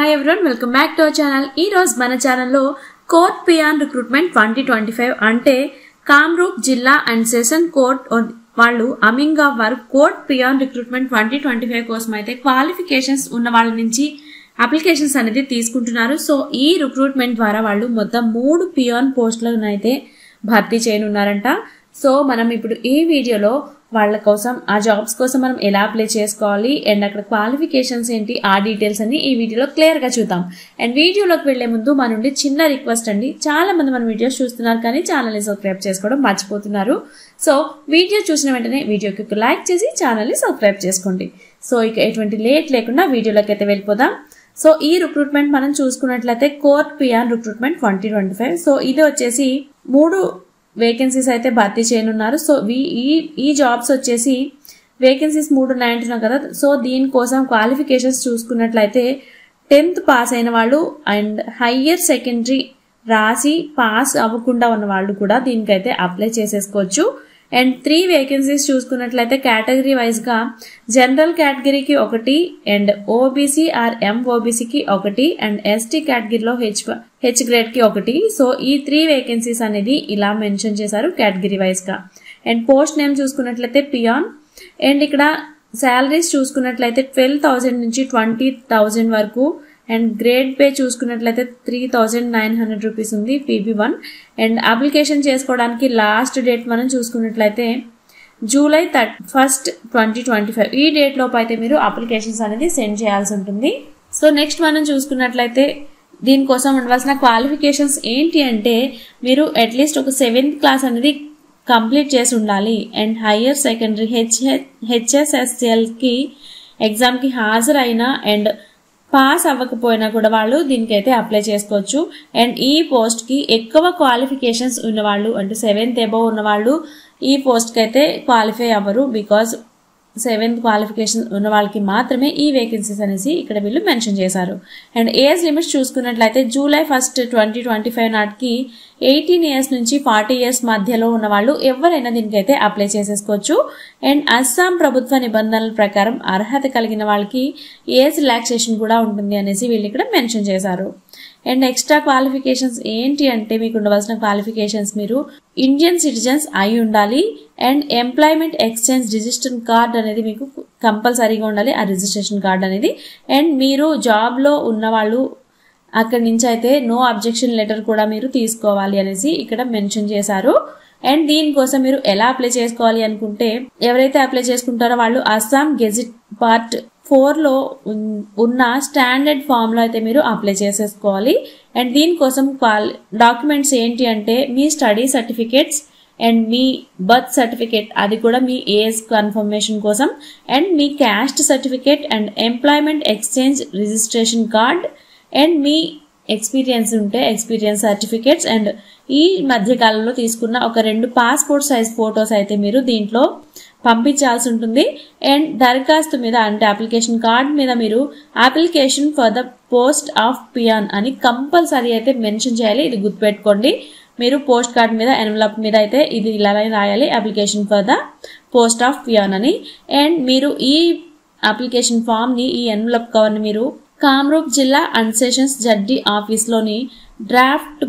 Hi everyone, welcome back to our channel. ఈ రోజు మన ఛానల్లో కోర్ట్ పియాన్ రిక్రూట్మెంట్ 2025 అంటే కామ్రూప్ జిల్లా అండ్ సెషన్ కోర్ట్ వాళ్ళు అమింగా వారు కోర్ట్ పియాన్ రిక్రూట్మెంట్ 2025 కోసం అయితే క్వాలిఫికేషన్స్ ఉన్న వాళ్ళ నుంచి అప్లికేషన్స్ అనేది తీసుకుంటున్నారు. సో ఈ రిక్రూట్మెంట్ ద్వారా వాళ్ళు మొత్తం 3 పియాన్ పోస్టులను అయితే భర్తీ చేయనున్నారంట. సో మనం ఇప్పుడు ఈ వీడియోలో వాళ్ళ కోసం ఆ జాబ్స్ కోసం మనం ఎలా అప్లై చేసుకోవాలి అండ్ అక్కడ క్వాలిఫికేషన్స్ ఏంటి ఆ డీటెయిల్స్ అన్ని ఈ వీడియోలో క్లియర్ గా చూద్దాం. అండ్ వీడియోలోకి వెళ్లే ముందు మన నుండి చిన్న రిక్వెస్ట్ అండి, చాలా మంది మన వీడియోస్ చూస్తున్నారు కానీ ఛానల్ ని సబ్స్క్రైబ్ చేసుకోవడం మర్చిపోతున్నారు. సో వీడియో చూసిన వెంటనే వీడియోకి ఒక లైక్ చేసి ఛానల్ ని సబ్స్క్రైబ్ చేసుకోండి. సో ఇక ఎటువంటి లేట్ లేకుండా వీడియోలోకి అయితే వెళ్ళిపోదాం. సో ఈ రిక్రూట్మెంట్ మనం చూసుకున్నట్లయితే కోర్ట్ పియాన్ రిక్రూట్మెంట్ 2025. సో ఇది వచ్చేసి 3 వేకెన్సీస్ అయితే భర్తీ చేయనున్నారు. సో ఈ జాబ్స్ వచ్చేసి వేకెన్సీస్ 3 ఉన్నాయంటున్నాం కదా. సో దీనికోసం క్వాలిఫికేషన్స్ చూసుకున్నట్లయితే 10th పాస్ అయిన వాళ్ళు అండ్ హయ్యర్ సెకండరీ రాసి పాస్ అవ్వకుండా ఉన్న వాళ్ళు కూడా దీనికైతే అప్లై చేసేసుకోవచ్చు. అండ్ 3 వేకెన్సీస్ చూసుకున్నట్లయితే కేటగిరీ వైజ్ గా జనరల్ కేటగిరీకి 1 అండ్ ఓబీసీ ఆర్ ఎంఓబీసీకి 1 అండ్ ఎస్టీ కేటగిరీలో హెచ్ గ్రేడ్ కి 1. సో ఈ 3 వేకెన్సీస్ అనేది ఇలా మెన్షన్ చేశారు కేటగిరీ వైజ్ గా. అండ్ పోస్ట్ నేమ్ చూసుకున్నట్లయితే పియాన్. అండ్ ఇక్కడ శాలరీస్ చూసుకున్నట్లయితే 12,000 నుంచి 20,000 వరకు. అండ్ గ్రేడ్ పే చూసుకున్నట్లయితే 3,900 రూపీస్ ఉంది PB1. అండ్ అప్లికేషన్ చేసుకోవడానికి లాస్ట్ డేట్ మనం చూసుకున్నట్లయితే జూలై 1st, 2025 ఈ డేట్ లోపు అయితే మీరు అప్లికేషన్స్ అనేది సెండ్ చేయాల్సి ఉంటుంది. సో నెక్స్ట్ మనం చూసుకున్నట్లయితే దీనికోసం ఉండవలసిన క్వాలిఫికేషన్స్ ఏంటి అంటే మీరు అట్లీస్ట్ ఒక 7th క్లాస్ అనేది కంప్లీట్ చేసి ఉండాలి. అండ్ హయ్యర్ సెకండరీ HSSL కి ఎగ్జామ్ కి హాజరైన అండ్ పాస్ అవ్వకపోయినా కూడా వాళ్ళు దీనికైతే అప్లై చేసుకోవచ్చు. అండ్ ఈ పోస్ట్ కి ఎక్కువ క్వాలిఫికేషన్స్ ఉన్నవాళ్ళు అంటే 7th అబౌవ్ ఉన్న వాళ్ళు ఈ పోస్ట్ కి అయితే క్వాలిఫై అవ్వరు. బికాస్ 7th క్వాలిఫికేషన్ ఉన్న వాళ్ళకి మాత్రమే ఈ వేకెన్సీస్ అనేసి ఇక్కడ వీళ్ళు మెన్షన్ చేశారు. అండ్ ఏజ్ లిమిట్స్ చూసుకున్నట్లయితే జూలై 1st, 2025 నాటికి 18 ఇయర్స్ నుంచి 40 ఇయర్స్ మధ్యలో ఉన్న వాళ్ళు ఎవరైనా దీనికైతే అప్లై చేసేసుకోవచ్చు. అండ్ అస్సాం ప్రభుత్వ నిబంధనల ప్రకారం అర్హత కలిగిన వాళ్ళకి ఏజ్ రిలాక్సేషన్ కూడా ఉంటుంది అనేసి వీళ్ళు ఇక్కడ మెన్షన్ చేశారు. అండ్ ఎక్స్ట్రా క్వాలిఫికేషన్స్ ఏంటి అంటే మీకు ఉండవలసిన క్వాలిఫికేషన్స్ మీరు ఇండియన్ సిటిజన్స్ అయి ఉండాలి. And employment exchange registration card అనేది మీకు కంపల్సరీగా ఉండాలి, ఆ రిజిస్ట్రేషన్ కార్డ్ అనేది. అండ్ మీరు జాబ్ లో ఉన్న వాళ్ళు అక్కడి నుంచి అయితే నో అబ్జెక్షన్ లెటర్ కూడా మీరు తీసుకోవాలి అనేసి ఇక్కడ మెన్షన్ చేశారు. అండ్ దీనికోసం మీరు ఎలా అప్లై చేసుకోవాలి అనుకుంటే ఎవరైతే అప్లై చేసుకుంటారో వాళ్ళు అస్సాం గెజిట్ పార్ట్ 4 లో ఉన్న స్టాండర్డ్ ఫామ్ లో అయితే మీరు అప్లై చేసేసుకోవాలి. అండ్ దీనికోసం డాక్యుమెంట్స్ ఏంటి అంటే మీ స్టడీ సర్టిఫికేట్స్ అండ్ మీ బర్త్ సర్టిఫికేట్, అది కూడా మీ ఏజ్ కన్ఫర్మేషన్ కోసం. అండ్ మీ caste certificate and employment exchange registration card and మీ ఎక్స్పీరియన్స్ ఉంటే ఎక్స్పీరియన్స్ సర్టిఫికేట్స్. అండ్ ఈ మధ్య కాలంలో తీసుకున్న ఒక 2 పాస్పోర్ట్ సైజ్ ఫోటోస్ అయితే మీరు దీంట్లో పంపించాల్సి ఉంటుంది. అండ్ దరఖాస్తు మీద అంటే అప్లికేషన్ కార్డ్ మీద మీరు application for the post of peon అని కంపల్సరీ అయితే మెన్షన్ చేయాలి. ఇది గుర్తుపెట్టుకోండి. మీరు పోస్ట్ కార్డ్ మీద ఎన్వలప్ మీద అయితే ఇది ఇలానే రాయాలి, application for the post of peon అని. అండ్ మీరు ఈ అప్లికేషన్ ఫామ్ ని ఈ ఎన్వలప్ కవర్ ని మీరు కామ్రూప్ జిల్లా అండ్ సెషన్స్ జడ్జి ఆఫీస్ లోని డ్రాఫ్ట్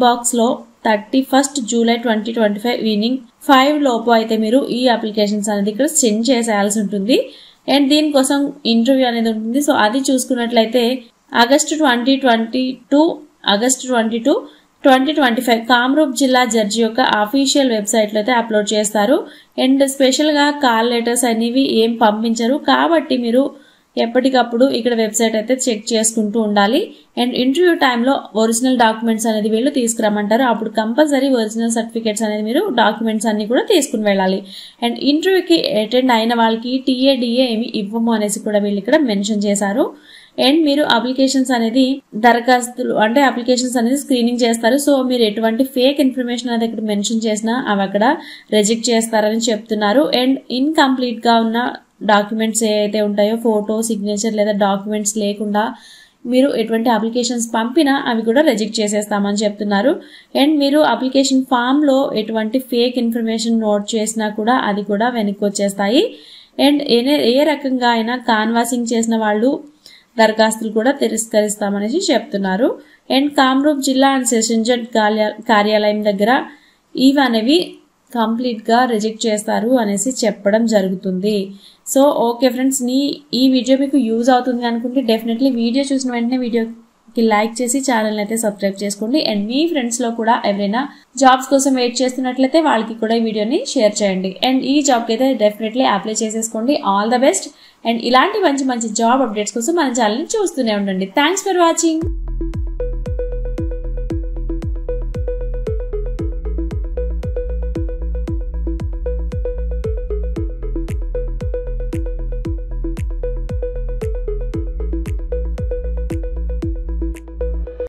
బాక్స్ లో 31st జూలై 2025 ఈవినింగ్ 5 లోపు అయితే మీరు ఈ అప్లికేషన్స్ అనేది ఇక్కడ సెండ్ చేసేయాల్సి ఉంటుంది. అండ్ దీనికోసం ఇంటర్వ్యూ అనేది ఉంటుంది. సో అది చూసుకున్నట్లయితే ఆగస్టు 22, 2025 కామ్రూప్ జిల్లా జడ్జి యొక్క అఫీషియల్ వెబ్సైట్ లో అయితే అప్లోడ్ చేస్తారు. అండ్ స్పెషల్ గా కాల్ లెటర్స్ అనేవి ఏం పంపించరు కాబట్టి మీరు ఎప్పటికప్పుడు ఇక్కడ వెబ్సైట్ అయితే చెక్ చేసుకుంటూ ఉండాలి. అండ్ ఇంటర్వ్యూ టైంలో ఒరిజినల్ డాక్యుమెంట్స్ అనేది వీళ్ళు తీసుకురమ్మంటారు. అప్పుడు కంపల్సరీ ఒరిజినల్ సర్టిఫికేట్స్ అనేది మీరు డాక్యుమెంట్స్ అన్ని కూడా తీసుకుని వెళ్ళాలి. అండ్ ఇంటర్వ్యూకి అటెండ్ అయిన వాళ్ళకి TA ఏమి ఇవ్వము అనేసి కూడా వీళ్ళు ఇక్కడ మెన్షన్ చేశారు. అండ్ మీరు అప్లికేషన్స్ అనేది దరఖాస్తులు అంటే అప్లికేషన్స్ అనేది స్క్రీనింగ్ చేస్తారు. సో మీరు ఎటువంటి ఫేక్ ఇన్ఫర్మేషన్ అనేది ఇక్కడ మెన్షన్ చేసినా అవి అక్కడ రిజెక్ట్ చేస్తారని చెప్తున్నారు. అండ్ ఇన్కంప్లీట్ గా ఉన్న డాక్యుమెంట్స్ ఏవైతే ఉంటాయో ఫోటో, సిగ్నేచర్ లేదా డాక్యుమెంట్స్ లేకుండా మీరు ఎటువంటి అప్లికేషన్స్ పంపినా అవి కూడా రిజెక్ట్ చేసేస్తామని చెప్తున్నారు. అండ్ మీరు అప్లికేషన్ ఫామ్ లో ఎటువంటి ఫేక్ ఇన్ఫర్మేషన్ నోట్ చేసినా కూడా అది కూడా వెనక్కి వచ్చేస్తాయి. అండ్ ఏ రకంగా అయినా కాన్వాసింగ్ చేసిన వాళ్ళు దరఖాస్తులు కూడా తిరస్కరిస్తామనేసి చెప్తున్నారు. అండ్ కామ్రూప్ జిల్లా అండ్ సెషన్ జడ్జ్ కార్యాలయం దగ్గర ఇవి అనేవి కంప్లీట్ గా రిజెక్ట్ చేస్తారు అనేసి చెప్పడం జరుగుతుంది. సో ఓకే ఫ్రెండ్స్, ఈ వీడియో మీకు యూజ్ అవుతుంది అనుకుంటే డెఫినెట్లీ వీడియో చూసిన వెంటనే వీడియోకి లైక్ చేసి ఛానల్ అయితే సబ్స్క్రైబ్ చేసుకోండి. అండ్ మీ ఫ్రెండ్స్ లో కూడా ఎవరైనా జాబ్స్ కోసం వెయిట్ చేస్తున్నట్లయితే వాళ్ళకి కూడా ఈ వీడియోని షేర్ చేయండి. అండ్ ఈ జాబ్ కి అయితే డెఫినెట్లీ అప్లై చేసేసుకోండి. All the best. అండ్ ఇలాంటి మంచి మంచి జాబ్ అప్డేట్స్ కోసం మన ఛానల్ ని చూస్తూనే ఉండండి. Thanks for watching.